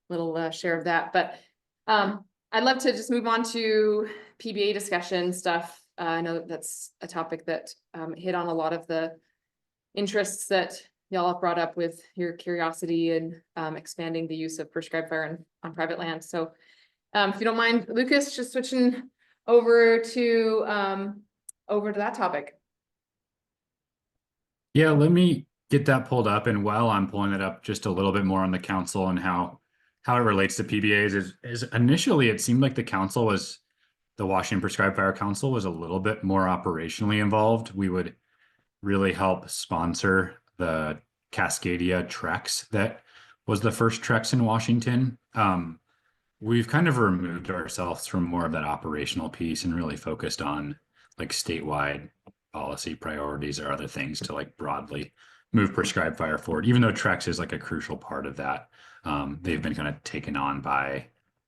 little share of that, but I'd love to just move on to PBA discussion stuff. I know that's a topic that hit on a lot of the interests that y'all have brought up with your curiosity and expanding the use of prescribed fire on private land. So if you don't mind, Lucas, just switching over to that topic. Yeah, let me get that pulled up. And while I'm pulling it up just a little bit more on the council and how it relates to PBAs is initially it seemed like the Washington Prescribed Fire Council was a little bit more operationally involved. We would really help sponsor the Cascadia treks. That was the first treks in Washington. We've kind of removed ourselves from more of that operational piece and really focused on like statewide policy priorities or other things to like broadly move prescribed fire forward, even though Trex is like a crucial part of that. They've been kind of taken on by,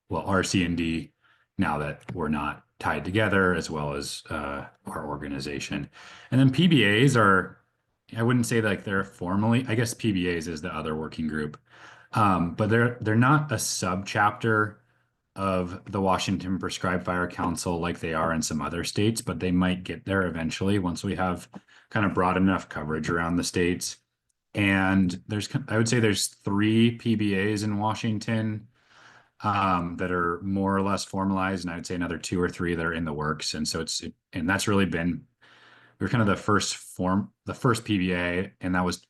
well, RC&D now that we're not tied together, as well as our organization. And then PBAs are, I wouldn't say like they're formally, I guess PBAs is the other working group. But they're not a sub chapter of the Washington Prescribed Fire Council like they are in some other states, but they might get there eventually once we have kind of broad enough coverage around the states. And I would say there's 3 PBAs in Washington that are more or less formalized, and I would say another 2 or 3 that are in the works. And so and that's really been, we're kind of the first PBA, and that was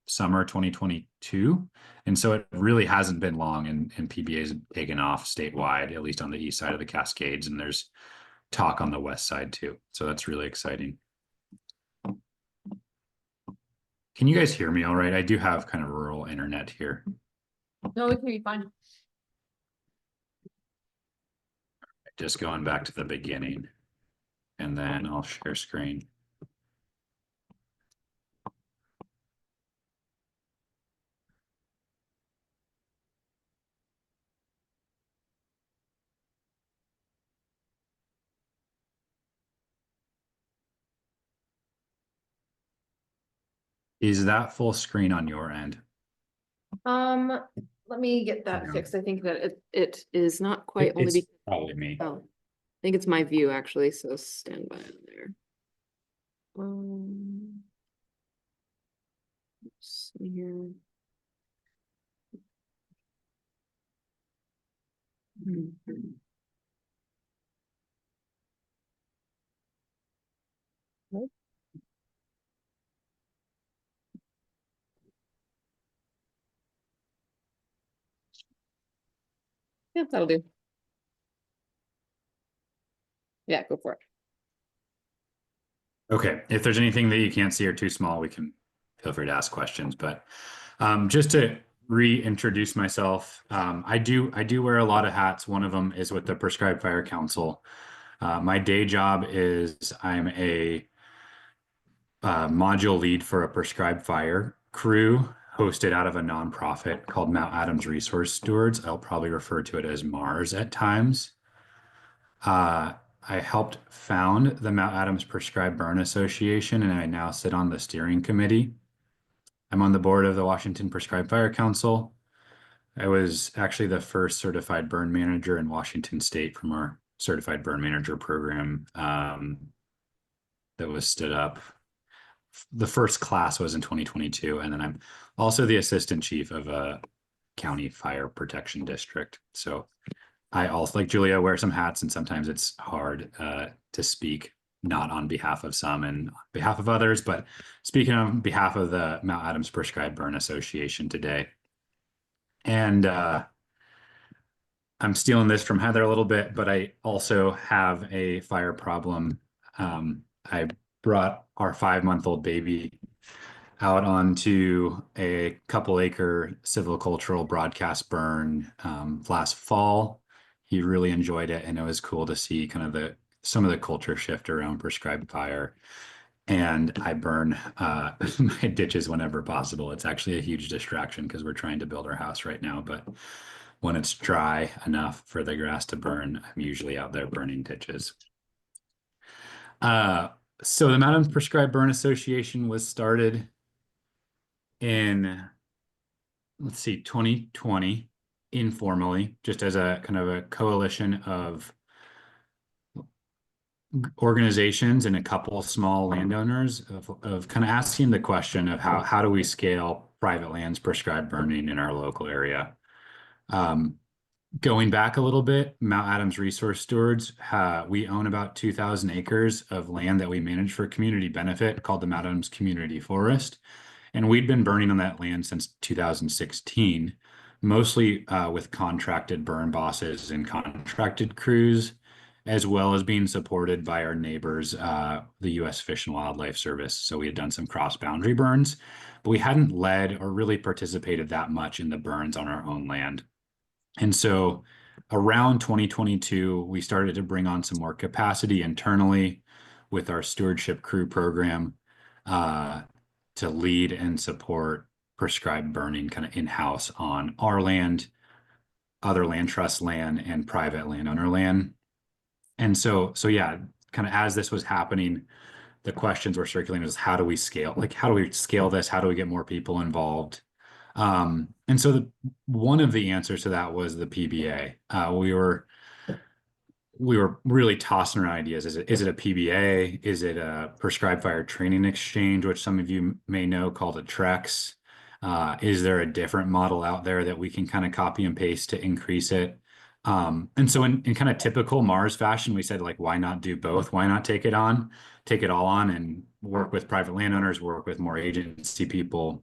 summer 2022. And so it really hasn't been long, and PBA's taken off statewide, at least on the east side of the Cascades, and there's talk on the west side too. So that's really exciting. Can you guys hear me all right? I do have kind of rural internet here. No, we can be fine. Just going back to the beginning, and then I'll share screen. Is that full screen on your end? Let me get that fixed. I think that it is not quite It's probably me. Oh, I think it's my view actually, so stand by on there. Let's see here. Nope. Yeah, that'll do. Yeah, go for it. Okay, if there's anything that you can't see or too small, we can feel free to ask questions. But just to reintroduce myself, I do wear a lot of hats. One of them is with the Prescribed Fire Council. My day job is I'm a module lead for a prescribed fire crew hosted out of a nonprofit called Mount Adams Resource Stewards. I'll probably refer to it as Mars at times. I helped found the Mount Adams Prescribed Burn Association, and I now sit on the steering committee. I'm on the board of the Washington Prescribed Fire Council. I was actually the first certified burn manager in Washington State from our certified burn manager program that was stood up. The first class was in 2022, and then I'm also the assistant chief of a county fire protection district. So I also, like Julia, wear some hats, and sometimes it's hard to speak not on behalf of some and on behalf of others, but speaking on behalf of the Mount Adams Prescribed Burn Association today. And I'm stealing this from Heather a little bit, but I also have a fire problem. I brought our 5-month-old baby out onto a couple acre silvicultural broadcast burn last fall. He really enjoyed it, and it was cool to see kind of some of the culture shift around prescribed fire. And I burn my ditches whenever possible. It's actually a huge distraction because we're trying to build our house right now, but when it's dry enough for the grass to burn, I'm usually out there burning ditches. So the Mount Adams Prescribed Burn Association was started in let's see, 2020 informally, just as a kind of a coalition of organizations and a couple small landowners of kind of asking the question of how do we scale private lands prescribed burning in our local area. Going back a little bit, Mount Adams Resource Stewards, we own about 2,000 acres of land that we manage for community benefit called the Mount Adams Community Forest. And we'd been burning on that land since 2016, mostly with contracted burn bosses and contracted crews, as well as being supported by our neighbors, the U.S. Fish and Wildlife Service. So we had done some cross-boundary burns, but we hadn't led or really participated that much in the burns on our own land. And so around 2022, we started to bring on some more capacity internally with our stewardship crew program to lead and support prescribed burning kind of in-house on our land, other land trust land, and private landowner land. And so yeah, kind of as this was happening, the questions were circulating was how do we scale? Like, how do we scale this? How do we get more people involved? And so one of the answers to that was the PBA. We were really tossing around ideas. Is it a PBA? Is it a prescribed fire training exchange, which some of you may know called a TREX? Is there a different model out there that we can kind of copy and paste to increase it? And so in kind of typical Mars fashion, we said, like, why not do both? Why not take it all on and work with private landowners, work with more agency people?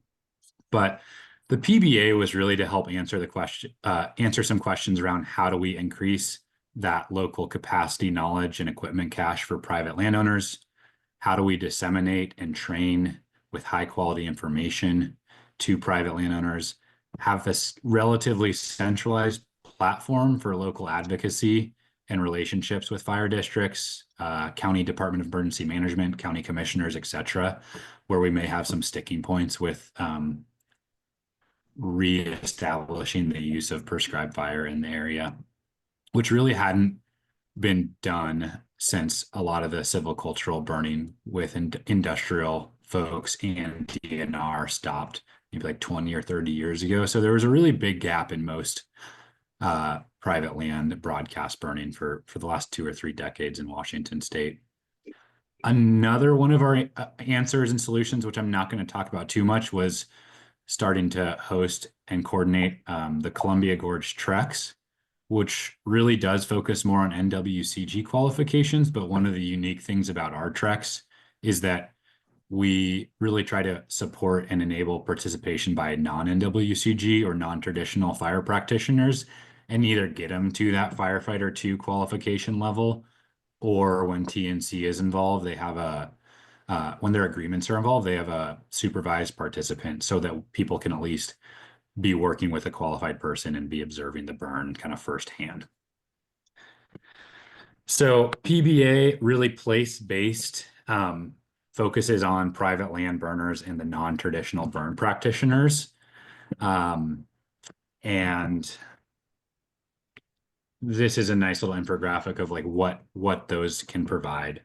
But the PBA was really to help answer some questions around how do we increase that local capacity, knowledge, and equipment cache for private landowners? How do we disseminate and train with high quality information to private landowners? Have this relatively centralized platform for local advocacy and relationships with fire districts, county Department of Emergency Management, county commissioners, et cetera, where we may have some sticking points with reestablishing the use of prescribed fire in the area, which really hadn't been done since a lot of the silvicultural burning with industrial folks and DNR stopped maybe like 20 or 30 years ago. So there was a really big gap in most private land broadcast burning for the last 2 or 3 decades in Washington state. Another one of our answers and solutions, which I'm not going to talk about too much, was starting to host and coordinate the Columbia Gorge Treks, which really does focus more on NWCG qualifications. But one of the unique things about our treks is that we really try to support and enable participation by non-NWCG or non-traditional fire practitioners and either get them to that firefighter 2 qualification level, or when TNC is involved, they have when their agreements are involved, they have a supervised participant so that people can at least be working with a qualified person and be observing the burn kind of firsthand. So PBA really place-based, focuses on private land burners and the non-traditional burn practitioners. And this is a nice little infographic of like what those can provide.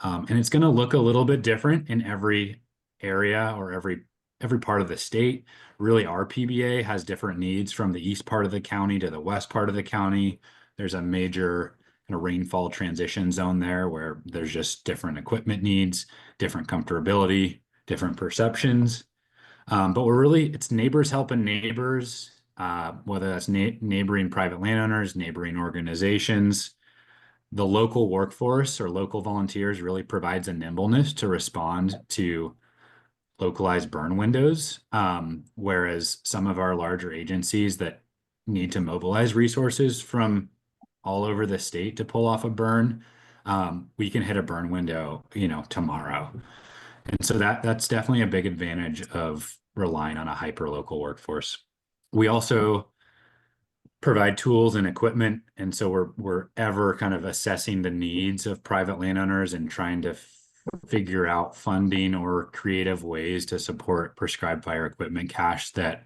And it's going to look a little bit different in every area or every part of the state. Really, our PBA has different needs from the east part of the county to the west part of the county. There's a major kind of rainfall transition zone there where there's just different equipment needs, different comfortability, different perceptions. But it's neighbors helping neighbors, whether that's neighboring private landowners, neighboring organizations. The local workforce or local volunteers really provides a nimbleness to respond to localized burn windows, whereas some of our larger agencies that need to mobilize resources from all over the state to pull off a burn, we can hit a burn window, tomorrow. And so that's definitely a big advantage of relying on a hyper-local workforce. We also provide tools and equipment, and so we're ever kind of assessing the needs of private landowners and trying to figure out funding or creative ways to support prescribed fire equipment cache that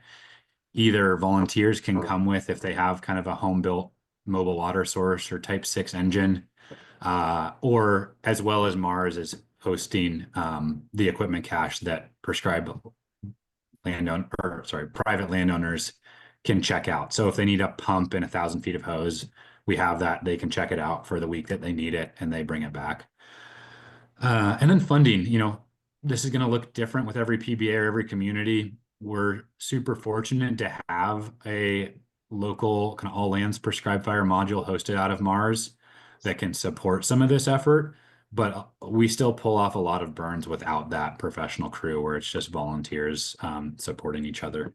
either volunteers can come with if they have kind of a home-built mobile water source or type 6 engine, or as well as Mars is hosting the equipment cache that prescribed private landowners can check out. So if they need a pump and 1,000 feet of hose, we have that. They can check it out for the week that they need it and they bring it back. And then funding, this is going to look different with every PBA or every community. We're super fortunate to have a local kind of all lands prescribed fire module hosted out of Mars that can support some of this effort, but we still pull off a lot of burns without that professional crew where it's just volunteers supporting each other.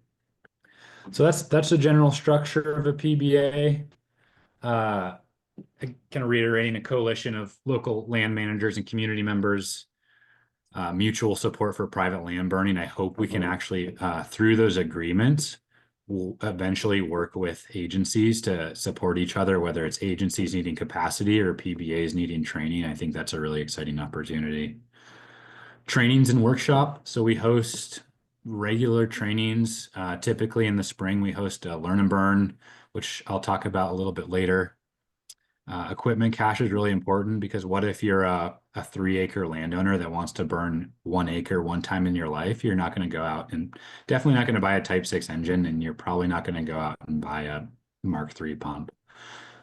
So that's the general structure of a PBA. Kind of reiterating, a coalition of local land managers and community members, mutual support for private land burning. I hope we can actually, through those agreements, we'll eventually work with agencies to support each other, whether it's agencies needing capacity or PBAs needing training. I think that's a really exciting opportunity. Trainings and workshop. So we host regular trainings. Typically in the spring, we host a learn and burn, which I'll talk about a little bit later. Equipment cache is really important because what if you're a 3-acre landowner that wants to burn 1 acre one time in your life? You're not going to go out and definitely not going to buy a Type 6 engine, and you're probably not going to go out and buy a Mark III pump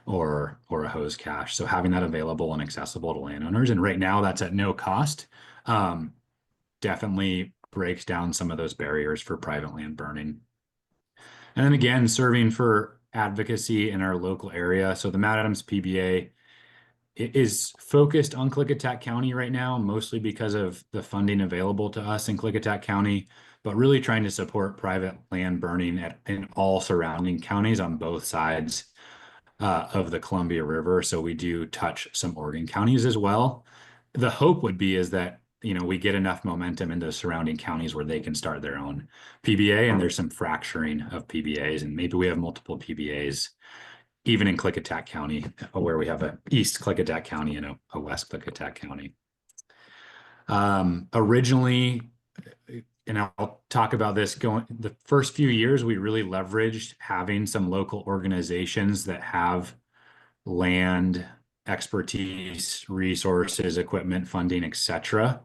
or a hose cache. So having that available and accessible to landowners, and right now that's at no cost, definitely breaks down some of those barriers for private land burning. And then again, serving for advocacy in our local area. So the Mount Adams PBA is focused on Klickitat County right now, mostly because of the funding available to us in Klickitat County, but really trying to support private land burning in all surrounding counties on both sides of the Columbia River. So we do touch some Oregon counties as well. The hope would be is that we get enough momentum in those surrounding counties where they can start their own PBA, and there's some fracturing of PBAs, and maybe we have multiple PBAs, even in Klickitat County, where we have a East Klickitat County and a West Klickitat County. Originally, and I'll talk about this the first few years, we really leveraged having some local organizations that have land expertise, resources, equipment, funding, etc.,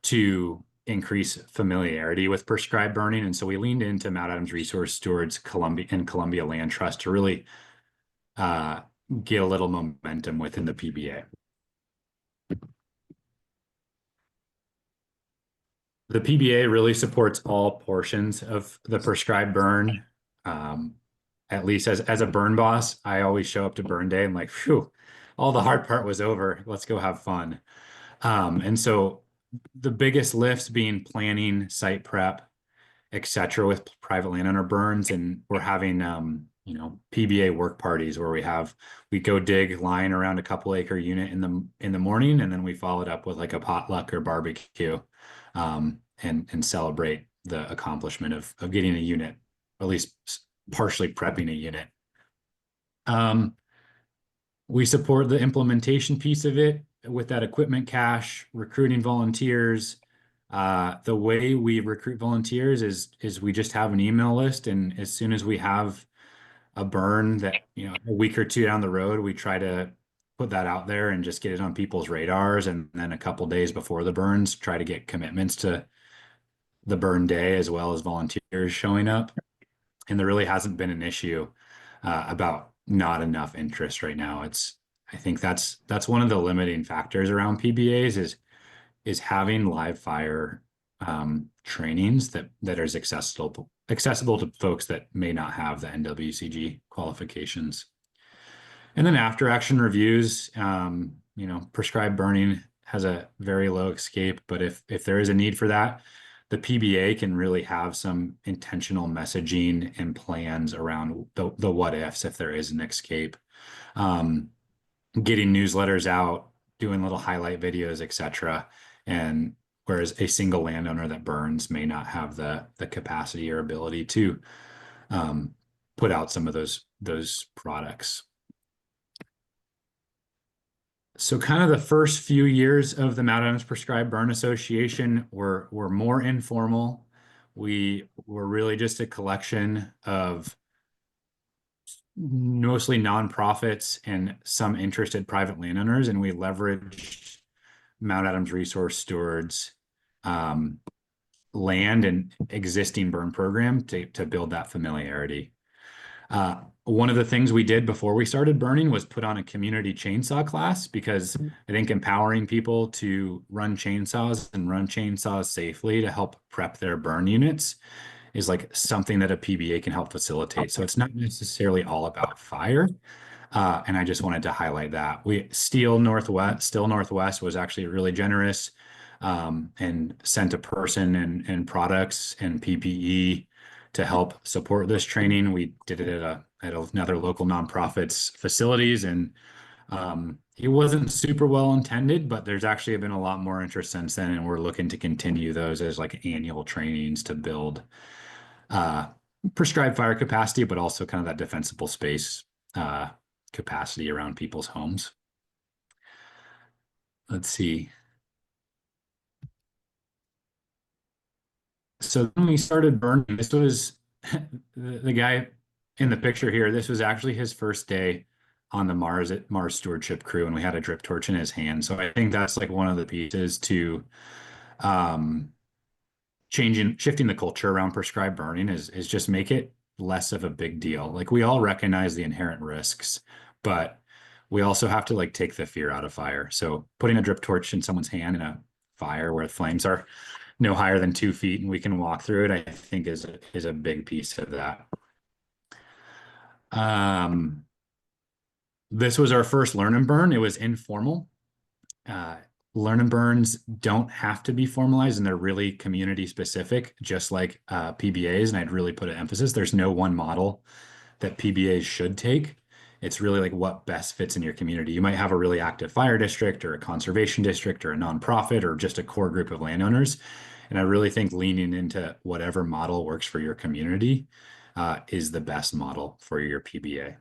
to increase familiarity with prescribed burning. And so we leaned into Mount Adams Resource Stewards Columbia Land Trust to really get a little momentum within the PBA. The PBA really supports all portions of the prescribed burn. At least as a burn boss, I always show up to burn day and like, phew, all the hard part was over. Let's go have fun. And so the biggest lifts being planning, site prep, etc., with private landowner burns, and we're having PBA work parties where we go dig line around a couple acre unit in the morning, and then we follow it up with like a potluck or barbecue, and celebrate the accomplishment of getting a unit, at least partially prepping a unit. We support the implementation piece of it with that equipment cache, recruiting volunteers. The way we recruit volunteers is we just have an email list, and as soon as we have a burn that, a week or two down the road, we try to put that out there and just get it on people's radars. And then a couple days before the burns, try to get commitments to the burn day as well as volunteers showing up. And there really hasn't been an issue about not enough interest right now. I think that's one of the limiting factors around PBAs is having live fire trainings that is accessible to folks that may not have the NWCG qualifications. And then after action reviews, prescribed burning has a very low escape, but if there is a need for that, the PBA can really have some intentional messaging and plans around the what ifs if there is an escape. Getting newsletters out, doing little highlight videos, etc. And whereas a single landowner that burns may not have the capacity or ability to put out some of those products. So kind of the first few years of the Mount Adams Prescribed Burn Association were more informal. We were really just a collection of mostly nonprofits and some interested private landowners, and we leveraged Mount Adams Resource Stewards land and existing burn program to build that familiarity. One of the things we did before we started burning was put on a community chainsaw class, because I think empowering people to run chainsaws and run chainsaws safely to help prep their burn units is like something that a PBA can help facilitate. So it's not necessarily all about fire. And I just wanted to highlight that. Still Northwest was actually really generous, and sent a person and products and PPE to help support this training. We did it at another local nonprofit's facilities, and it wasn't super well intended, but there's actually been a lot more interest since then, and we're looking to continue those as like annual trainings to build prescribed fire capacity, but also kind of that defensible space capacity around people's homes. Let's see. So when we started burning, this was the guy in the picture here. This was actually his first day on the Mars stewardship crew, and we had a drip torch in his hand. So I think that's like one of the pieces to shifting the culture around prescribed burning is just make it less of a big deal. Like, we all recognize the inherent risks, but we also have to like take the fear out of fire. So putting a drip torch in someone's hand in a fire where the flames are no higher than 2 feet and we can walk through it, I think is a big piece of that. This was our first learn and burn. It was informal. Learn and burns don't have to be formalized, and they're really community specific, just like PBAs. And I'd really put an emphasis. There's no one model that PBAs should take. It's really like what best fits in your community. You might have a really active fire district or a conservation district or a nonprofit or just a core group of landowners. And I really think leaning into whatever model works for your community is the best model for your PBA.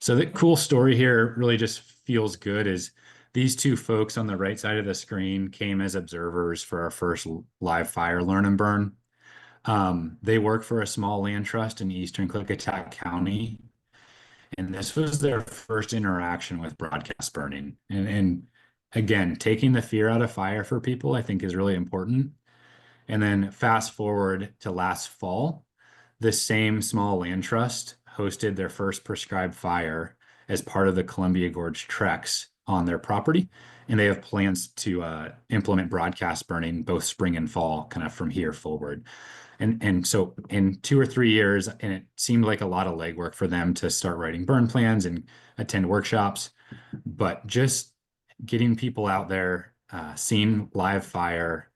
So the cool story here really just feels good is these two folks on the right side of the screen came as observers for our first live fire learn and burn. They work for a small land trust in eastern Klickitat County, and this was their first interaction with broadcast burning. And again, taking the fear out of fire for people, I think, is really important. And then fast forward to last fall, this same small land trust hosted their first prescribed fire as part of the Columbia Gorge Treks on their property. And they have plans to implement broadcast burning both spring and fall, kind of from here forward. And so in 2 or 3 years, and it seemed like a lot of legwork for them to start writing burn plans and attend workshops, but just getting people out there, seeing live fire,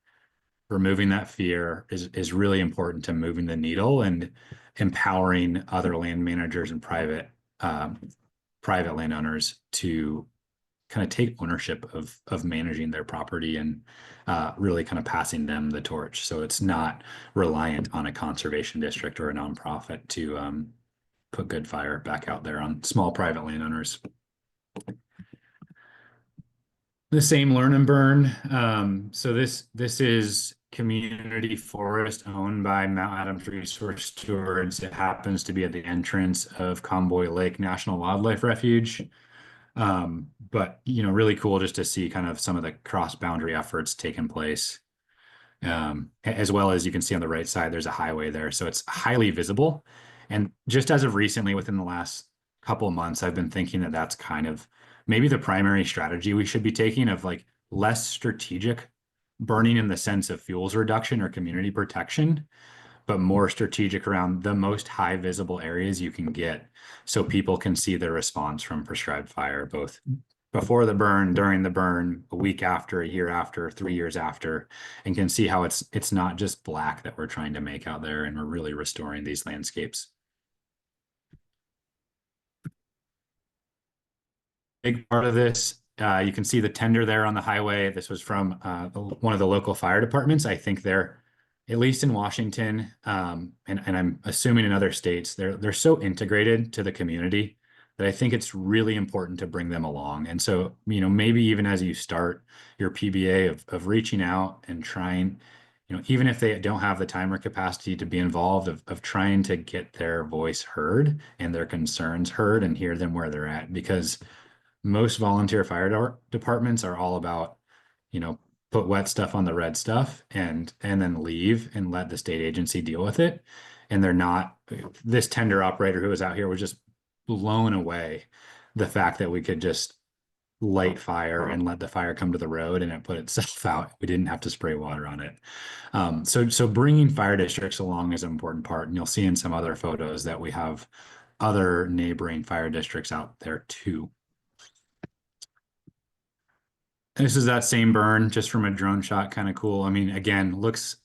removing that fear is really important to moving the needle and empowering other land managers and private landowners to kind of take ownership of managing their property and really kind of passing them the torch. So it's not reliant on a conservation district or a nonprofit to put good fire back out there on small private landowners. The same learn and burn. So this is community forest owned by Mount Adams Resource Stewards. It happens to be at the entrance of Convoy Lake National Wildlife Refuge. But really cool just to see kind of some of the cross-boundary efforts taking place. As well as you can see on the right side, there's a highway there, so it's highly visible. And just as of recently, within the last couple of months, I've been thinking that that's kind of maybe the primary strategy we should be taking, of like less strategic burning in the sense of fuels reduction or community protection, but more strategic around the most high visible areas you can get, so people can see the response from prescribed fire, both before the burn, during the burn, a week after, a year after, 3 years after, and can see how it's not just black that we're trying to make out there, and we're really restoring these landscapes. Big part of this, you can see the tender there on the highway. This was from one of the local fire departments. I think they're, at least in Washington, and I'm assuming in other states, they're so integrated to the community that I think it's really important to bring them along. And so, maybe even as you start your PBA of reaching out and trying, even if they don't have the time or capacity to be involved, of trying to get their voice heard and their concerns heard and hear them where they're at. Because most volunteer fire departments are all about, put wet stuff on the red stuff and then leave and let the state agency deal with it. And they're not, this tender operator who was out here was just blown away the fact that we could just light fire and let the fire come to the road and it put itself out. We didn't have to spray water on it. So bringing fire districts along is an important part. And you'll see in some other photos that we have other neighboring fire districts out there too. This is that same burn just from a drone shot, kind of cool. I mean, again, looks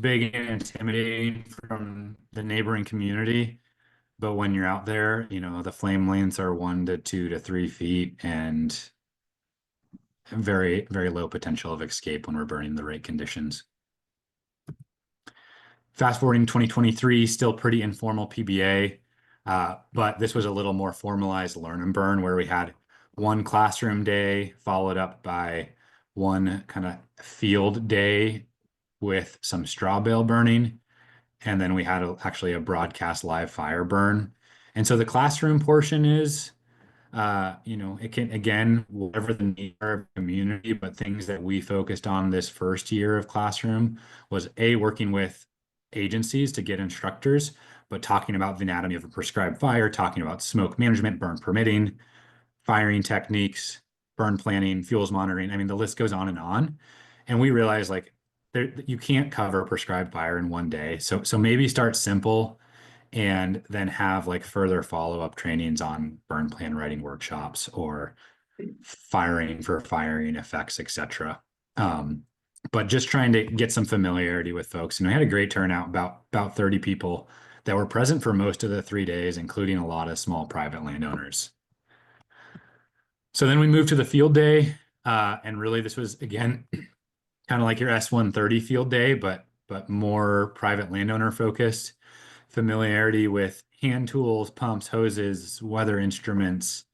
big and intimidating from the neighboring community. But when you're out there, you know, the flame lengths are 1 to 2 to 3 feet and very, very low potential of escape when we're burning the right conditions. Fast forwarding 2023, still pretty informal PBA, but this was a little more formalized learn and burn where we had one classroom day followed up by one kind of field day with some straw bale burning. And then we had actually a broadcast live fire burn. And so the classroom portion is, you know, it can, again, whatever the need of the community, but things that we focused on this first year of classroom was working with agencies to get instructors, but talking about the anatomy of a prescribed fire, talking about smoke management, burn permitting, firing techniques, burn planning, fuels monitoring. I mean, the list goes on. And we realized like you can't cover a prescribed fire in one day. So maybe start simple and then have like further follow-up trainings on burn plan writing workshops or firing for firing effects, etc. But just trying to get some familiarity with folks. And we had a great turnout, about 30 people that were present for most of the 3 days, including a lot of small private landowners. So then we moved to the field day, and really this was, again, kind of like your S130 field day, but more private landowner focused. Familiarity with hand tools, pumps, hoses, weather instruments,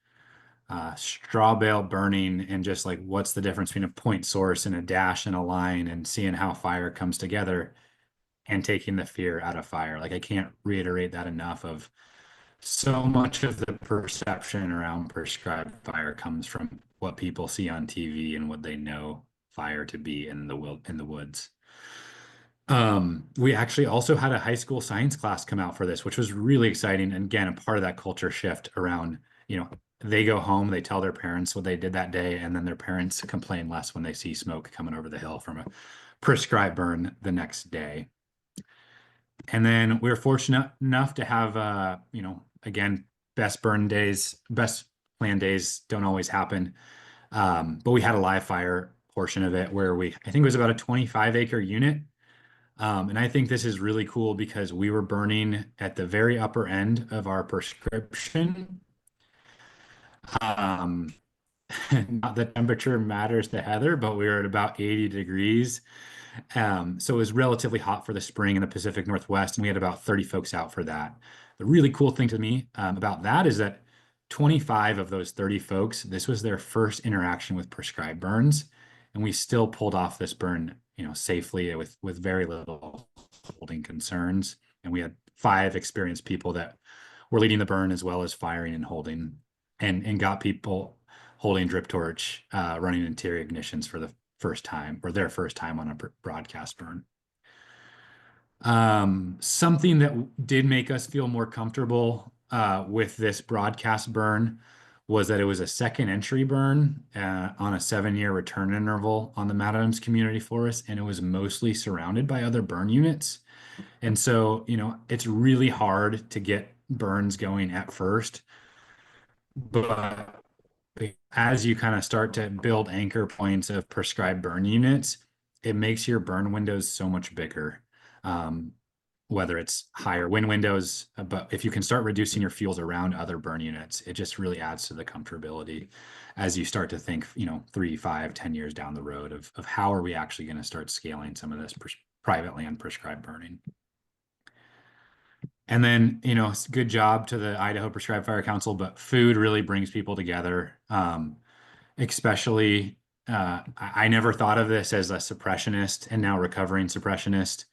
straw bale burning, and just like what's the difference between a point source and a dash and a line, and seeing how fire comes together and taking the fear out of fire. Like I can't reiterate that enough of so much of the perception around prescribed fire comes from what people see on TV and what they know fire to be in the woods. We actually also had a high school science class come out for this, which was really exciting. And again, a part of that culture shift around, you know, they go home, they tell their parents what they did that day, and then their parents complain less when they see smoke coming over the hill from a prescribed burn the next day. And then we were fortunate enough to have, you know, again, best burn days, best plan days don't always happen. But we had a live fire portion of it where I think it was about a 25-acre unit. And I think this is really cool because we were burning at the very upper end of our prescription. Not that temperature matters to Heather, but we were at about 80 degrees. So it was relatively hot for the spring in the Pacific Northwest, and we had about 30 folks out for that. The really cool thing to me about that is that 25 of those 30 folks, this was their first interaction with prescribed burns, and we still pulled off this burn, you know, safely with very little holding concerns. And we had 5 experienced people that were leading the burn as well as firing and holding, and got people holding drip torch, running interior ignitions for the first time, or their first time on a broadcast burn. Something that did make us feel more comfortable with this broadcast burn was that it was a second entry burn on a 7-year return interval on the Mad Adams Community Forest, and it was mostly surrounded by other burn units. And so, you know, it's really hard to get burns going at first, but as you kind of start to build anchor points of prescribed burn units, it makes your burn windows so much bigger. Whether it's higher wind windows, but if you can start reducing your fuels around other burn units, it just really adds to the comfortability as you start to think, you know, 3, 5, 10 years down the road of how are we actually going to start scaling some of this private land prescribed burning. And then, you know, good job to the Idaho Prescribed Fire Council, but food really brings people together. Especially, I never thought of this as a suppressionist and now recovering suppressionist.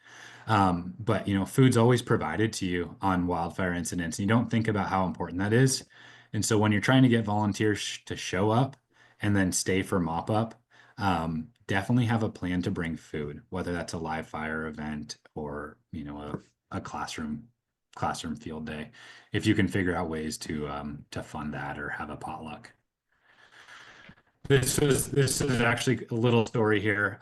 But you know, food's always provided to you on wildfire incidents, and you don't think about how important that is. And so when you're trying to get volunteers to show up and then stay for mop up, definitely have a plan to bring food, whether that's a live fire event or, you know, a classroom field day, if you can figure out ways to fund that or have a potluck. This is actually a little story here.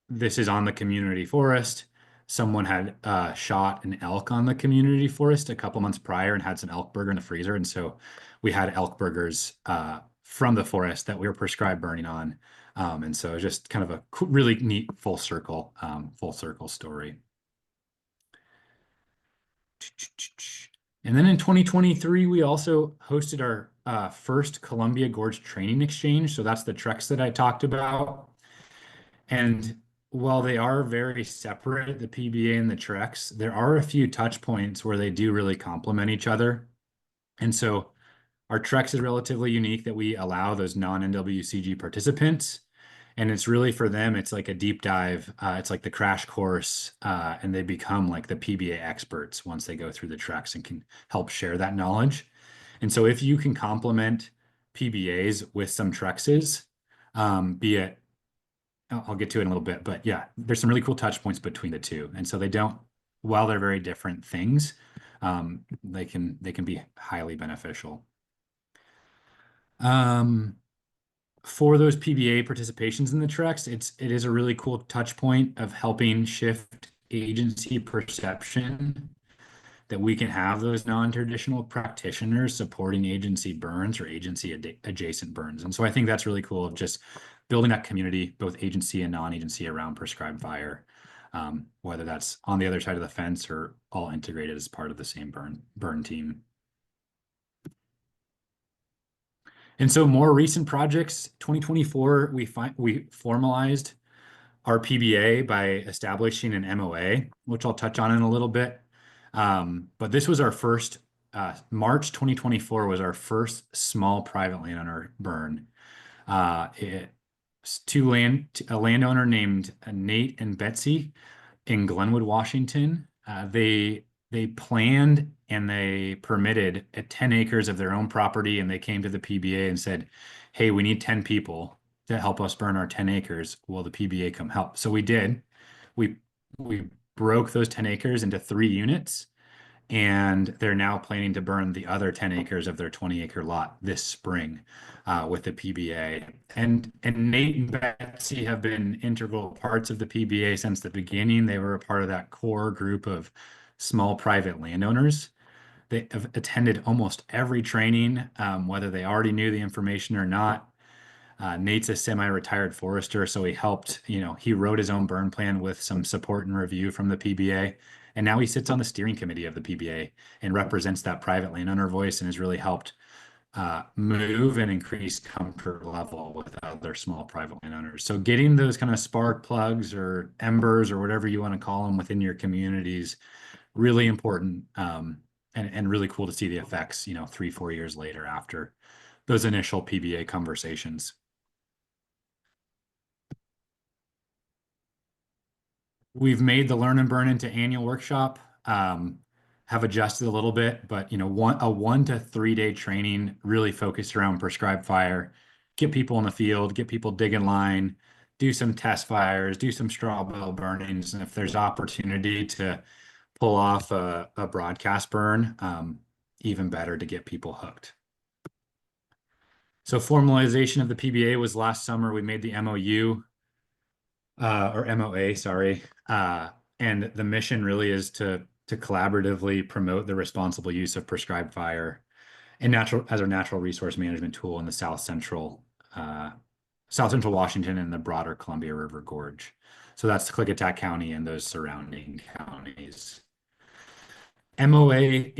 This is on the community forest. Someone had shot an elk on the community forest a couple months prior and had some elk burger in the freezer. And so we had elk burgers from the forest that we were prescribed burning on. And so just kind of a really neat full circle story. And then in 2023, we also hosted our first Columbia Gorge Training Exchange. So that's the treks that I talked about. And while they are very separate, the PBA and the treks, there are a few touch points where they do really complement each other. And so our treks is relatively unique that we allow those non-NWCG participants. And it's really for them, it's like a deep dive. It's like the crash course, and they become like the PBA experts once they go through the treks and can help share that knowledge. And so if you can complement PBAs with some trekses, be it, I'll get to it in a little bit, but yeah, there's some really cool touch points between the two. And so they don't, while they're very different things, they can be highly beneficial. For those PBA participations in the treks, it is a really cool touch point of helping shift agency perception that we can have those non-traditional practitioners supporting agency burns or agency adjacent burns. And so I think that's really cool of just building that community, both agency and non-agency around prescribed fire, whether that's on the other side of the fence or all integrated as part of the same burn team. And so more recent projects, 2024, we formalized our PBA by establishing an MOA, which I'll touch on in a little bit. But this was our first, March 2024 was our first small private landowner burn. A landowner named Nate and Betsy in Glenwood, Washington. They planned and they permitted 10 acres of their own property, and they came to the PBA and said, hey, we need 10 people to help us burn our 10 acres. Will the PBA come help? So we did. We broke those 10 acres into 3 units, and they're now planning to burn the other 10 acres of their 20-acre lot this spring with the PBA. And Nate and Betsy have been integral parts of the PBA since the beginning. They were a part of that core group of small private landowners. They have attended almost every training, whether they already knew the information or not. Nate's a semi-retired forester, so he helped, he wrote his own burn plan with some support and review from the PBA. And now he sits on the steering committee of the PBA and represents that private landowner voice and has really helped move and increase comfort level with other small private landowners. So getting those kind of spark plugs or embers or whatever you want to call them within your communities, really important, and really cool to see the effects, 3-4 years later after those initial PBA conversations. We've made the Learn and Burn into annual workshop, have adjusted a little bit, but a 1 to 3 day training really focused around prescribed fire, get people in the field, get people digging line, do some test fires, do some straw bale burnings, and if there's opportunity to pull off a broadcast burn, even better to get people hooked. So formalization of the PBA was last summer. We made the MOU, or MOA, sorry. And the mission really is to collaboratively promote the responsible use of prescribed fire and as our natural resource management tool in the South Central Washington and the broader Columbia River Gorge. So that's Klickitat County and those surrounding counties. MOA,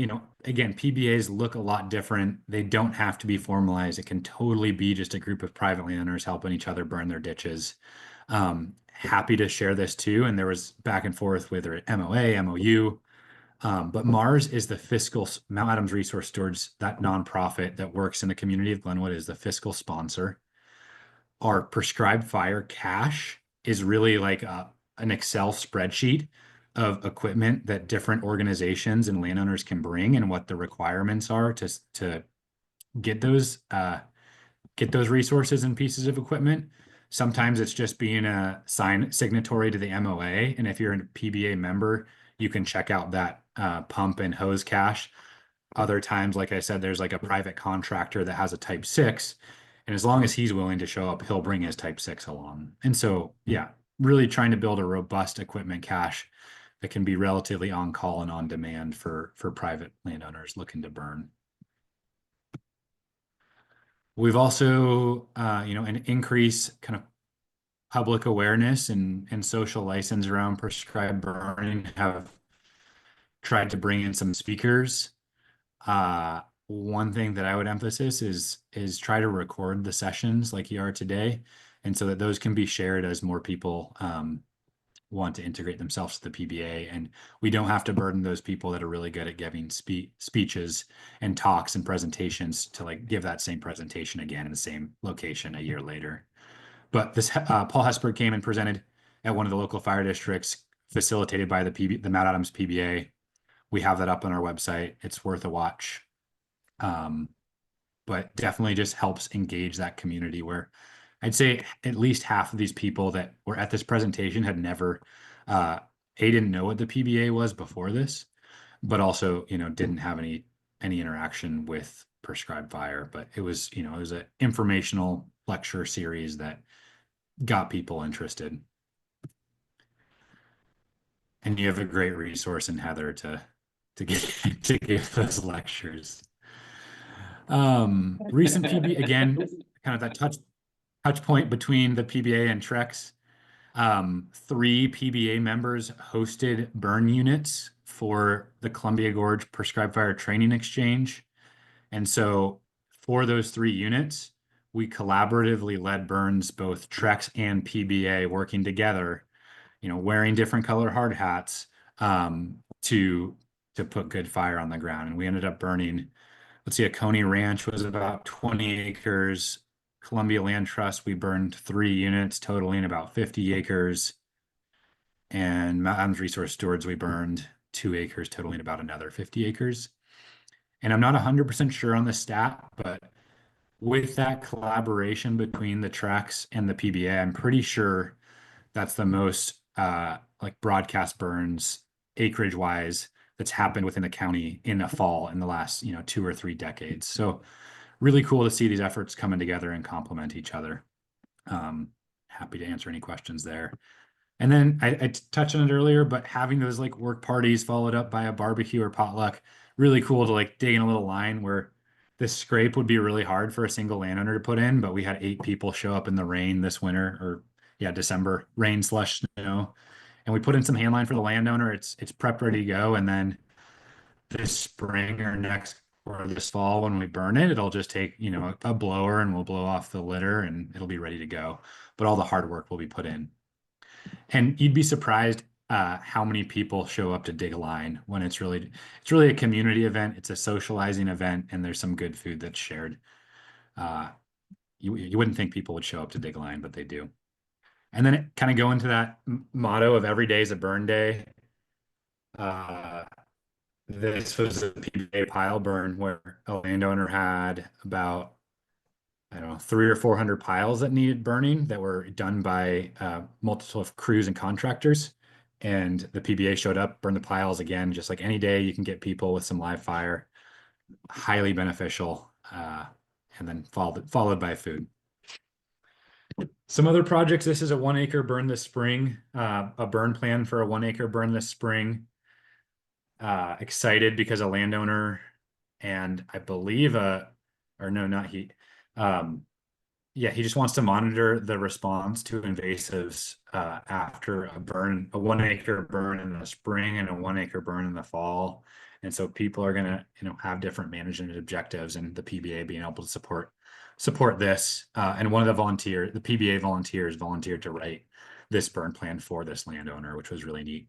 again, PBAs look a lot different. They don't have to be formalized. It can totally be just a group of private landowners helping each other burn their ditches. Happy to share this too. And there was back and forth with MOA, MOU. But MARS is the fiscal, Mount Adams Resource Stewards, that nonprofit that works in the community of Glenwood, is the fiscal sponsor. Our prescribed fire cache is really like an Excel spreadsheet of equipment that different organizations and landowners can bring and what the requirements are to get those resources and pieces of equipment. Sometimes it's just being a signatory to the MOA. And if you're a PBA member, you can check out that pump and hose cache. Other times, like I said, there's like a private contractor that has a type 6. And as long as he's willing to show up, he'll bring his type 6 along. And so, yeah, really trying to build a robust equipment cache that can be relatively on call and on demand for private landowners looking to burn. We've also, an increase kind of public awareness and social license around prescribed burning, have tried to bring in some speakers. One thing that I would emphasize is try to record the sessions like you are today, and so that those can be shared as more people want to integrate themselves to the PBA, and we don't have to burden those people that are really good at giving speeches and talks and presentations to like give that same presentation again in the same location a year later. But this Paul Hesburgh came and presented at one of the local fire districts facilitated by the Mount Adams PBA. We have that up on our website. It's worth a watch. But definitely just helps engage that community, where I'd say at least half of these people that were at this presentation had never, didn't know what the PBA was before this, but also, didn't have any interaction with prescribed fire. But it was, it was an informational lecture series that got people interested. And you have a great resource in Heather to give those lectures. Recent PBA, again, kind of that touch point between the PBA and Trex. 3 PBA members hosted burn units for the Columbia Gorge Prescribed Fire Training Exchange. And so for those 3 units, we collaboratively led burns, both Trex and PBA working together, wearing different color hard hats, to put good fire on the ground. And we ended up burning, let's see, Oconee Ranch was about 20 acres. Columbia Land Trust, we burned 3 units, totaling about 50 acres. And Mount Adams Resource Stewards, we burned 2 acres, totaling about another 50 acres. And I'm not 100% sure on the stat, but with that collaboration between the Trex and the PBA, I'm pretty sure that's the most like broadcast burns acreage wise that's happened within the county in a fall in the last 2 or 3 decades. So really cool to see these efforts coming together and complement each other. Happy to answer any questions there. And then I touched on it earlier, but having those like work parties followed up by a barbecue or potluck, really cool to like dig in a little line where this scrape would be really hard for a single landowner to put in, but we had 8 people show up in the rain this winter, or December, rain slush snow, and we put in some hand line for the landowner. It's prepped, ready to go, and then this spring or next or this fall when we burn it, it'll just take a blower and we'll blow off the litter and it'll be ready to go. But all the hard work will be put in, and you'd be surprised how many people show up to dig a line when it's really a community event. It's a socializing event, and there's some good food that's shared. You wouldn't think people would show up to dig a line, but they do. And then it kind of go into that motto of every day is a burn day. This was a PBA pile burn where a landowner had about, I don't know, 300 or 400 piles that needed burning that were done by multiple crews and contractors. And the PBA showed up, burned the piles again, just like any day you can get people with some live fire. Highly beneficial, and then followed by food. Some other projects. This is a 1 acre burn this spring, a burn plan for a 1 acre burn this spring. Excited because a landowner, and I believe he just wants to monitor the response to invasives after a 1 acre burn in the spring and a 1 acre burn in the fall. And so people are gonna have different management objectives, and the PBA being able to support this. And one of the PBA volunteers volunteered to write this burn plan for this landowner, which was really neat.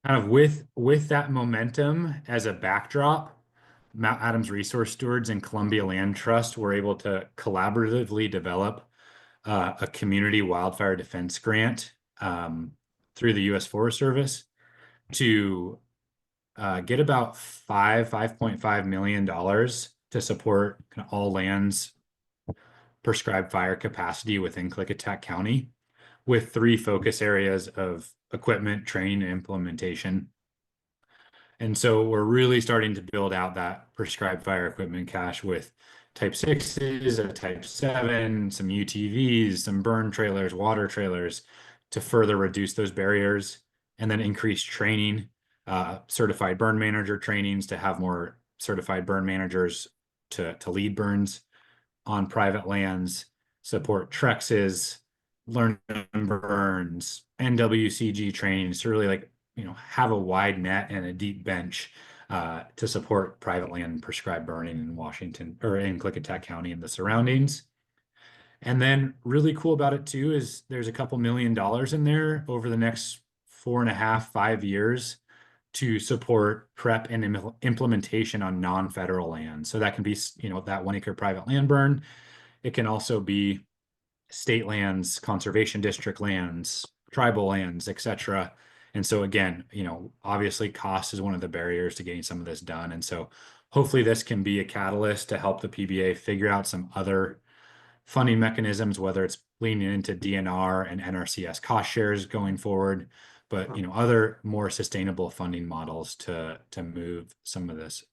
Kind of with that momentum as a backdrop, Mount Adams Resource Stewards and Columbia Land Trust were able to collaboratively develop a community wildfire defense grant through the U.S. Forest Service to get about $5.5 million to support kind of all lands prescribed fire capacity within Klickitat County, with 3 focus areas of equipment, training, and implementation. And so we're really starting to build out that prescribed fire equipment cache with type 6s, a type 7, some UTVs, some burn trailers, water trailers, to further reduce those barriers, and then increase training, certified burn manager trainings to have more certified burn managers to lead burns on private lands, support Trexes, learn burns, NWCG trainings to really have a wide net and a deep bench to support private land prescribed burning in Washington or in Klickitat County and the surroundings. And then really cool about it too is there's a couple $1 million in there over the next 4.5, 5 years to support prep and implementation on non-federal land. So that can be, that 1 acre private land burn. It can also be state lands, conservation district lands, tribal lands, etc. And so again, obviously cost is one of the barriers to getting some of this done. And so hopefully this can be a catalyst to help the PBA figure out some other funding mechanisms, whether it's leaning into DNR and NRCS cost shares going forward, but other more sustainable funding models to move some of this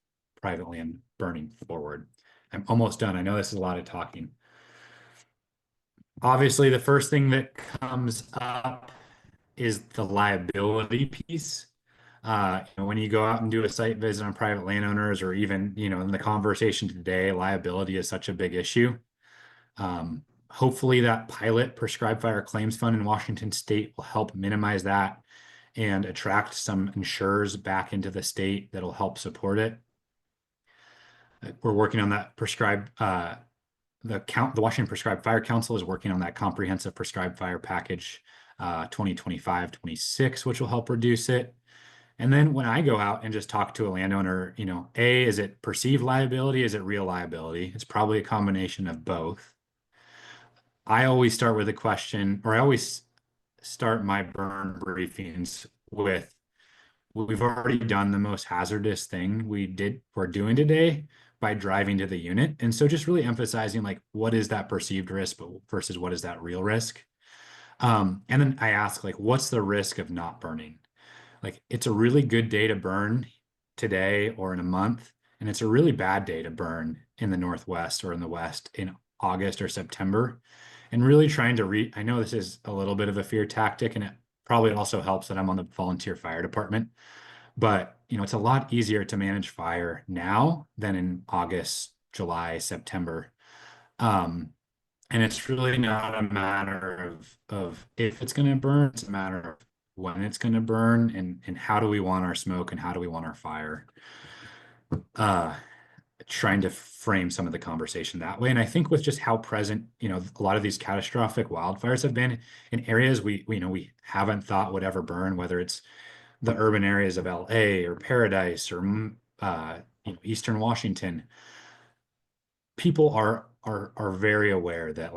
private land burning forward. I'm almost done. I know this is a lot of talking. Obviously, the first thing that comes up is the liability piece. When you go out and do a site visit on private landowners, or even, in the conversation today, liability is such a big issue. Hopefully that pilot prescribed fire claims fund in Washington state will help minimize that and attract some insurers back into the state that'll help support it. We're working on that prescribed, the Washington Prescribed Fire Council is working on that comprehensive prescribed fire package 2025-26, which will help reduce it. And then when I go out and just talk to a landowner, is it perceived liability? Is it real liability? It's probably a combination of both. I always start with a question, or I always start my burn briefings with, we've already done the most hazardous thing we're doing today by driving to the unit. And so just really emphasizing what is that perceived risk versus what is that real risk? And then I ask what's the risk of not burning? It's a really good day to burn today or in a month, and it's a really bad day to burn in the Northwest or in the West in August or September. And really trying to I know this is a little bit of a fear tactic, and it probably also helps that I'm on the volunteer fire department, but it's a lot easier to manage fire now than in August, July, September. And it's really not a matter of if it's going to burn, it's a matter of when it's going to burn, and how do we want our smoke and how do we want our fire. Trying to frame some of the conversation that way. And I think with just how present, a lot of these catastrophic wildfires have been in areas we haven't thought would ever burn, whether it's the urban areas of LA or Paradise or Eastern Washington. People are very aware that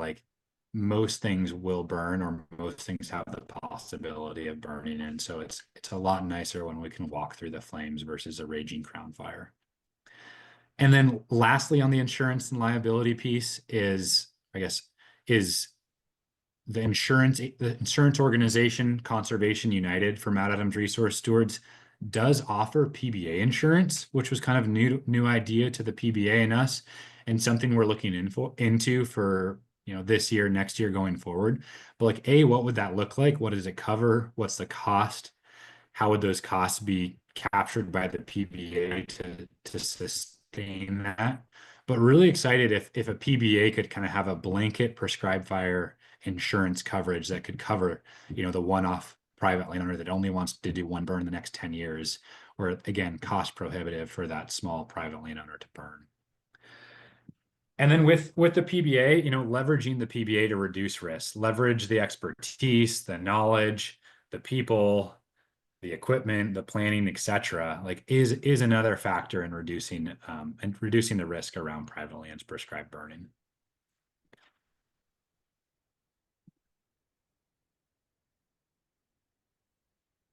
most things will burn, or most things have the possibility of burning. And so it's a lot nicer when we can walk through the flames versus a raging crown fire. And then lastly, on the insurance and liability piece is the insurance organization Conservation United for Mount Adams Resource Stewards does offer PBA insurance, which was kind of new idea to the PBA and us, and something we're looking into for this year, next year, going forward. But what would that look like? What does it cover? What's the cost? How would those costs be captured by the PBA to sustain that? But really excited if a PBA could kind of have a blanket prescribed fire insurance coverage that could cover, the one-off private landowner that only wants to do one burn in the next 10 years, or again, cost prohibitive for that small private landowner to burn. And then with the PBA, leveraging the PBA to reduce risk, leverage the expertise, the knowledge, the people, the equipment, the planning, etc., is another factor in reducing the risk around private lands prescribed burning.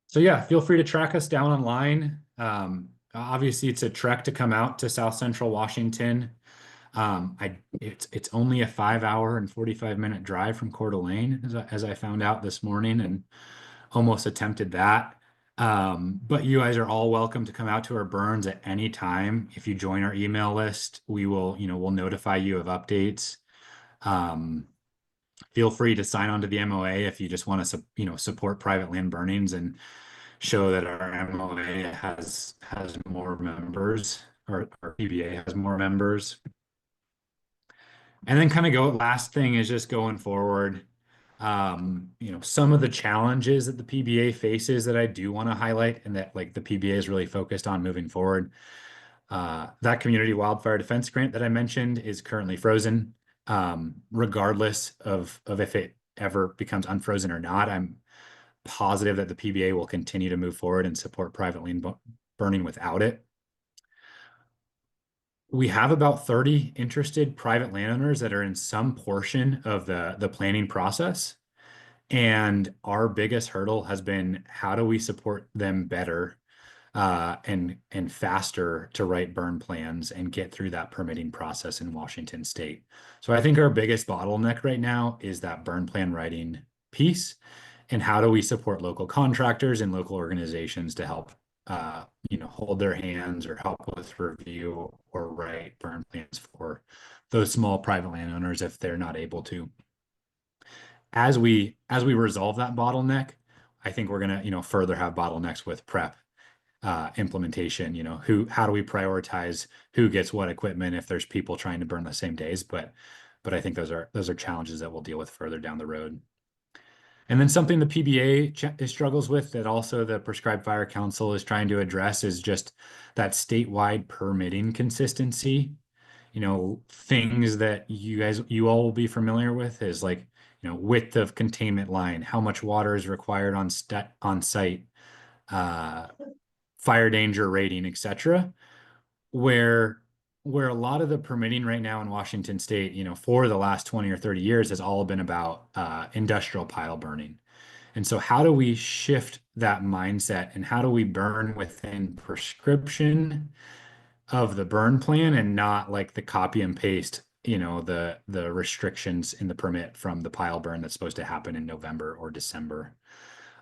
So yeah, feel free to track us down online. Obviously it's a trek to come out to South Central Washington. It's only a 5 hour and 45 minute drive from Coeur d'Alene, as I found out this morning, and almost attempted that. But you guys are all welcome to come out to our burns at any time. If you join our email list, we will, we'll notify you of updates. Feel free to sign on to the MOA if you just want to, support private land burnings and show that our MOA has more members, or our PBA has more members. And then kind of last thing is just going forward. Some of the challenges that the PBA faces that I do want to highlight, and that like the PBA is really focused on moving forward. That community wildfire defense grant that I mentioned is currently frozen. Regardless of if it ever becomes unfrozen or not, I'm positive that the PBA will continue to move forward and support private land burning without it. We have about 30 interested private landowners that are in some portion of the planning process. And our biggest hurdle has been, how do we support them better and faster to write burn plans and get through that permitting process in Washington State. So I think our biggest bottleneck right now is that burn plan writing piece. And how do we support local contractors and local organizations to help hold their hands or help with review or write burn plans for those small private landowners if they're not able to. As we resolve that bottleneck, I think we're gonna further have bottlenecks with prep implementation. How do we prioritize who gets what equipment if there's people trying to burn the same days? But I think those are challenges that we'll deal with further down the road. And then something the PBA struggles with that also the Prescribed Fire Council is trying to address is just that statewide permitting consistency. Things that you all will be familiar with is like, width of containment line, how much water is required on site, fire danger rating, etc. Where a lot of the permitting right now in Washington State, for the last 20 or 30 years has all been about industrial pile burning. And so how do we shift that mindset, and how do we burn within prescription of the burn plan and not like the copy and paste, the restrictions in the permit from the pile burn that's supposed to happen in November or December.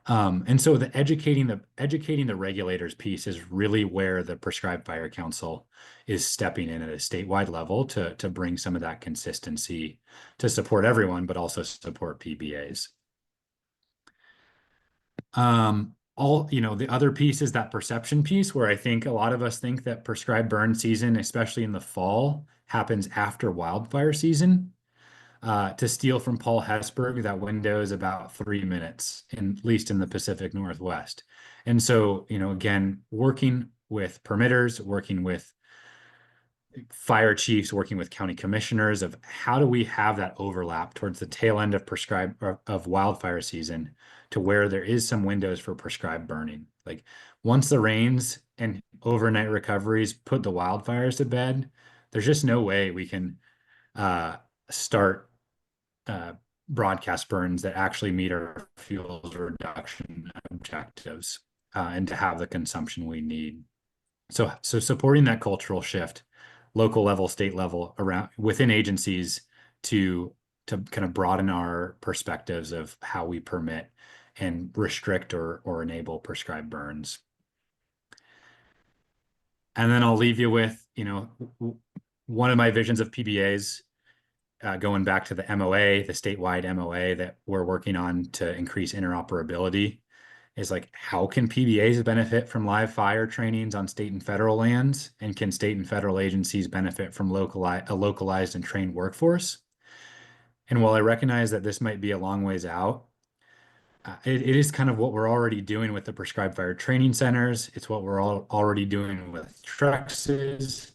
And so the educating the regulators piece is really where the Prescribed Fire Council is stepping in at a statewide level to bring some of that consistency to support everyone, but also support PBAs. The other piece is that perception piece, where I think a lot of us think that prescribed burn season, especially in the fall, happens after wildfire season. To steal from Paul Hesburgh, that window is about 3 minutes, at least in the Pacific Northwest. And so, again, working with permitters, working with fire chiefs, working with county commissioners of how do we have that overlap towards the tail end of wildfire season to where there is some windows for prescribed burning. Like once the rains and overnight recoveries put the wildfires to bed, there's just no way we can start broadcast burns that actually meet our fuels reduction objectives and to have the consumption we need. So supporting that cultural shift, local level, state level, around within agencies to kind of broaden our perspectives of how we permit and restrict or enable prescribed burns. And then I'll leave you with, one of my visions of PBAs, going back to the MOA, the statewide MOA that we're working on to increase interoperability, is like, how can PBAs benefit from live fire trainings on state and federal lands? And can state and federal agencies benefit from a localized and trained workforce? And while I recognize that this might be a long ways out, it is kind of what we're already doing with the prescribed fire training centers. It's what we're already doing with TREXs.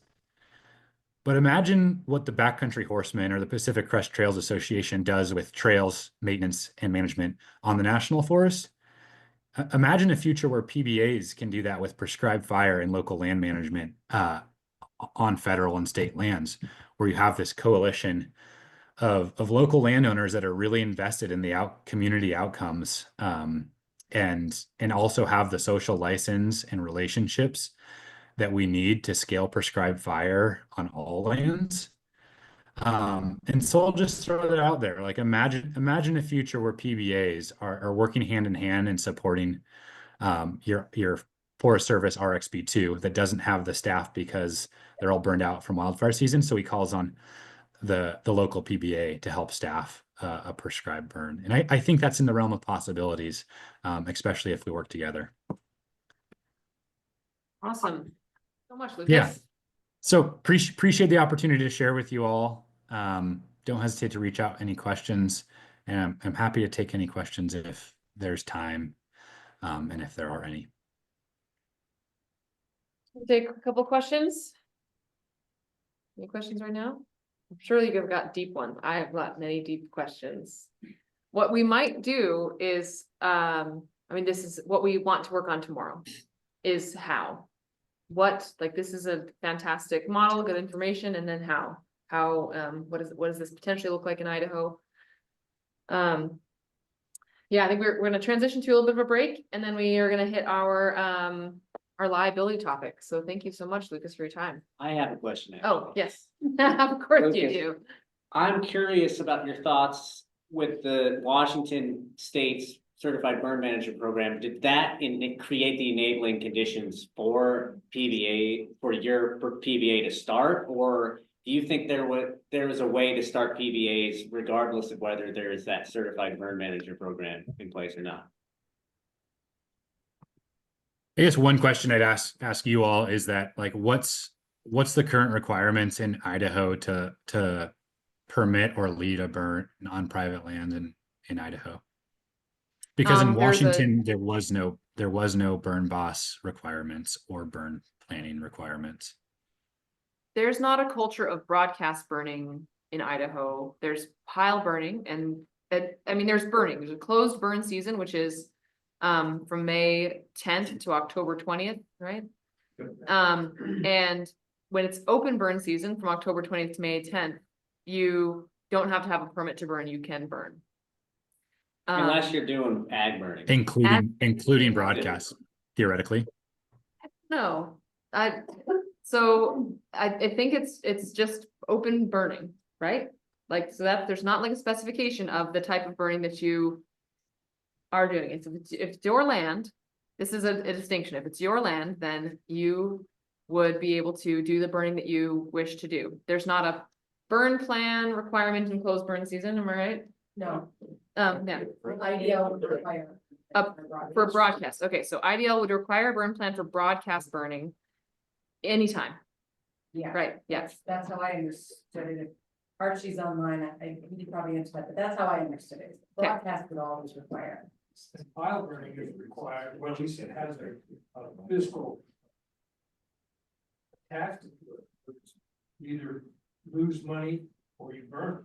But imagine what the Backcountry Horsemen or the Pacific Crest Trails Association does with trails maintenance and management on the national forest. Imagine a future where PBAs can do that with prescribed fire and local land management on federal and state lands, where you have this coalition of local landowners that are really invested in the community outcomes, and also have the social license and relationships that we need to scale prescribed fire on all lands. And so I'll just throw that out there. Like imagine a future where PBAs are working hand in hand and supporting your Forest Service RXP2 that doesn't have the staff because they're all burned out from wildfire season. So he calls on the local PBA to help staff a prescribed burn. And I think that's in the realm of possibilities, especially if we work together. Awesome. So much, Lucas. Yeah. So appreciate the opportunity to share with you all. Don't hesitate to reach out any questions, and I'm happy to take any questions if there's time, and if there are any. We'll take a couple questions. Any questions right now? I'm sure you've got deep ones. I have got many deep questions. What we might do is, I mean, this is what we want to work on tomorrow, is how. Like, this is a fantastic model, good information, and then how, what does this potentially look like in Idaho? Yeah, I think we're gonna transition to a little bit of a break, and then we are gonna hit our liability topic. So thank you so much, Lucas, for your time. I have a question. Oh, yes, of course you Okay. do. I'm curious about your thoughts with the Washington State's Certified Burn Manager Program. Did that create the enabling conditions for PBA, for PBA to start? Or do you think there was a way to start PBAs regardless of whether there is that Certified Burn Manager Program in place or not? I guess one question I'd ask you all is that, like, what's the current requirements in Idaho to permit or lead a burn on private land in Idaho? Because in Washington, there was no burn boss requirements or burn planning requirements. There's not a culture of broadcast burning in Idaho. There's pile burning, and I mean, there's burning. There's a closed burn season, which is from May 10th to October 20th, right? And when it's open burn season from October 20th to May 10th, you don't have to have a permit to burn. You can burn. Unless you're doing ag burning. Including broadcast, theoretically. No, I think it's just open burning, right? Like, so that there's not like a specification of the type of burning that you are doing. If it's your land, this is a distinction. If it's your land, then you would be able to do the burning that you wish to do. There's not a burn plan requirement in closed burn season, am I right? No. Yeah. IDL would require. For broadcast. Okay, so IDL would require a burn plan for broadcast burning anytime, Yeah. right? Yes. That's how I understood it. If Archie's online, he could probably answer that, but that's how I understood it. Broadcast would always require. And pile burning is required, well, at least it has a fiscal tax to do it. You either lose money or you burn.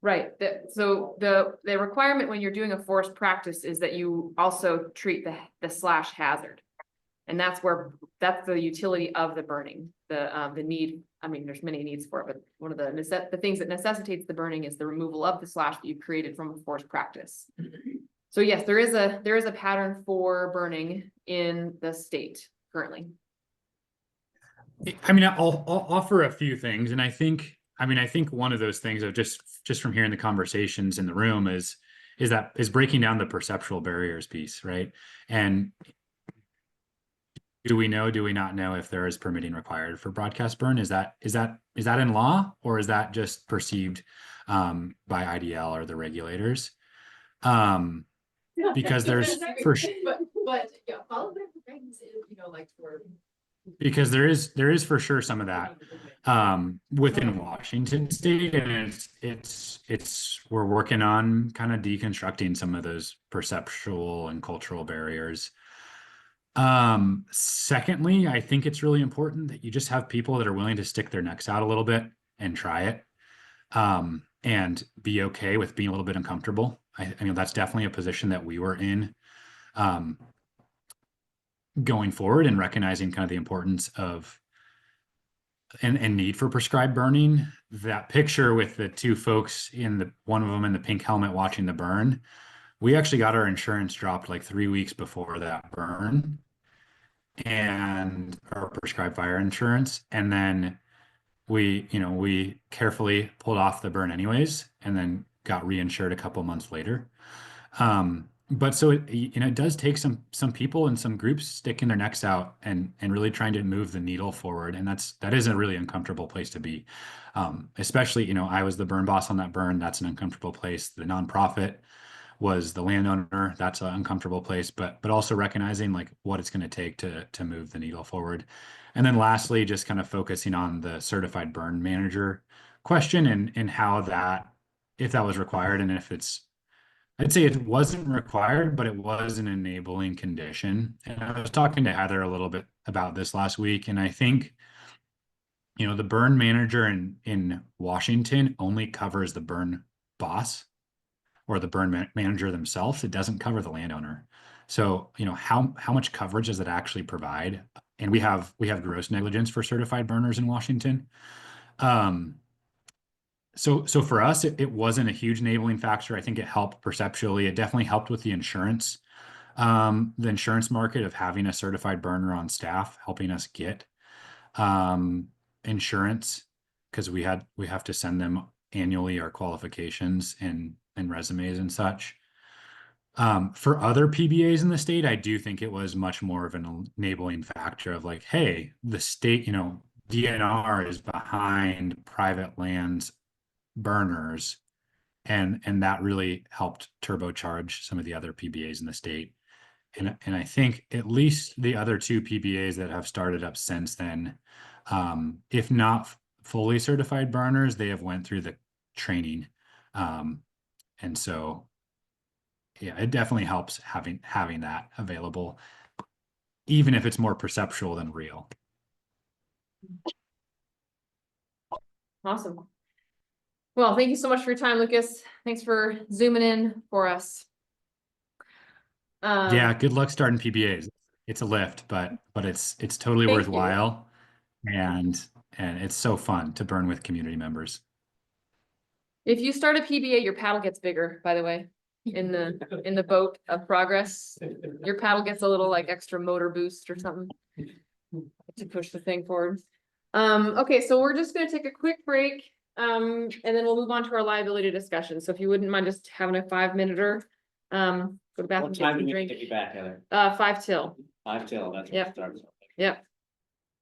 Right, so the requirement when you're doing a forest practice is that you also treat the slash hazard. And that's the utility of the burning, the need. I mean, there's many needs for it, but one of the things that necessitates the burning is the removal of the slash that you created from a forest practice. So yes, there is a pattern for burning in the state currently. I mean, I'll offer a few things, and I think one of those things of just from hearing the conversations in the room is breaking down the perceptual barriers piece, right? And do we not know if there is permitting required for broadcast burn? Is that in law, or is that just perceived by IDL or the regulators? Because there's but yeah, all the things, like for. Because there is for sure some of that within Washington State, and we're working on kind of deconstructing some of those perceptual and cultural barriers. Secondly, I think it's really important that you just have people that are willing to stick their necks out a little bit and try it, and be okay with being a little bit uncomfortable. I mean, that's definitely a position that we were in going forward, and recognizing kind of the importance of and need for prescribed burning. That picture with the two folks one of them in the pink helmet watching the burn, we actually got our insurance dropped like 3 weeks before that burn. and our prescribed fire insurance. And then we carefully pulled off the burn anyways, and then got reinsured a couple months later. But so it does take some people and some groups sticking their necks out and really trying to move the needle forward. And that is a really uncomfortable place to be. Especially, I was the burn boss on that burn. That's an uncomfortable place. The nonprofit was the landowner. That's an uncomfortable place, but also recognizing like what it's going to take to move the needle forward. And then lastly, just kind of focusing on the certified burn manager question and how if that was required, and if I'd say it wasn't required, but it was an enabling condition. And I was talking to Heather a little bit about this last week, and I think, the burn manager in Washington only covers the burn boss or the burn manager themselves. It doesn't cover the landowner. So, how much coverage does it actually provide? And we have gross negligence for certified burners in Washington. So for us, it wasn't a huge enabling factor. I think it helped perceptually. It definitely helped with the insurance market of having a certified burner on staff, helping us get insurance, because we have to send them annually our qualifications and resumes and such. For other PBAs in the state, I do think it was much more of an enabling factor of like, hey, the state, DNR is behind private lands burners, and that really helped turbocharge some of the other PBAs in the state. And I think at least the other two PBAs that have started up since then, if not fully certified burners, they have went through the training. And so, yeah, it definitely helps having that available, even if it's more perceptual than real. Awesome. Well, thank you so much for your time, Lucas. Thanks for zooming in for us. Yeah, good luck starting PBAs. It's a lift, but it's totally Thank you. worthwhile, and it's so fun to burn with community members. If you start a PBA, your paddle gets bigger, by the way, in the boat of progress. Your paddle gets a little like extra motor boost or something to push the thing forward. Okay, so we're just gonna take a quick break. And then we'll move on to our liability discussion. So if you wouldn't mind just having a 5-minute, go to the bathroom. What time do get some we drink. get you back, Heather? 5 till. 5 till, that's when Yep. it starts. Yep.